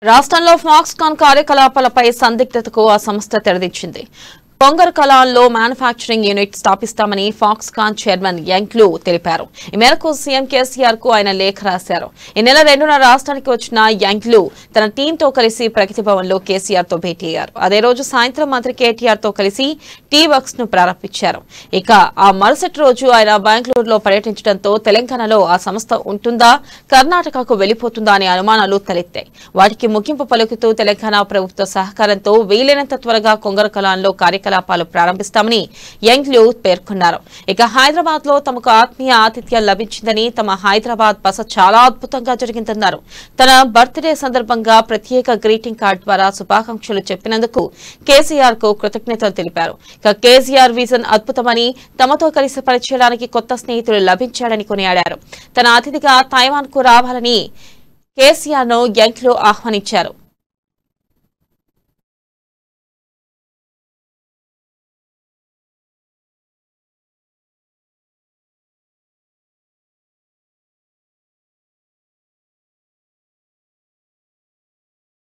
రాష్ట్రంలో ఫాక్స్కాన్ కార్యకలాపాలపై సందిగ్ధతకు ఆ సంస్థ తెరదించింది. కొంగరకలాన్లో మ్యానుఫ్యాక్చరింగ్ యూనిట్ స్థాపిస్తామని ఫాక్స్కాన్ చైర్మన్ యంగ్లు తెలిపారు. ఈ మేరకు సీఎం కేసీఆర్ కు ఆయన లేఖ రాశారు. ఈ నెల 2న రాష్ట్రానికి వచ్చిన యంగ్లు తన టీంతో కలిసి ప్రగతి భవన్ లో కేసీఆర్ తో భేటీ అయ్యారు. అదే రోజు సాయంత్రం మంత్రి కేటీఆర్ తో కలిసి టీ వర్క్స్ ను ప్రారంభించారు. ఇక ఆ మరుసటి రోజు ఆయన బెంగళూరులో పర్యటించడంతో తెలంగాణలో ఆ సంస్థ ఉంటుందా, కర్ణాటకకు వెళ్లిపోతుందా అనే అనుమానాలు తలెత్తాయి. వాటికి ముగింపు పలుకుతూ తెలంగాణ ప్రభుత్వ సహకారంతో వీలైనంత త్వరగా కొంగరకలాన్లో కార్యకలాపాలు ప్రారంభిస్తామని యంగ్లు పేర్కొన్నారు. ఇక హైదరాబాద్ లో తమకు ఆత్మీయ ఆతిథ్యం లభించిందని, తమ హైదరాబాద్ బస చాలా అద్భుతంగా జరిగిందన్నారు. తన బర్త్డే సందర్భంగా ప్రత్యేక గ్రీటింగ్ కార్డ్ ద్వారా శుభాకాంక్షలు చెప్పినందుకు కేసీఆర్ కు కృతజ్ఞతలు తెలిపారు. ఇక కేసీఆర్ విజన్ అద్భుతమని, తమతో కలిసి పనిచేయడానికి కొత్త స్నేహితులు లభించాడని కొనియాడారు. తన అతిథిగా తైవాన్ కు రావాలని కేసీఆర్ ను యంగ్లు ఆహ్వానించారు.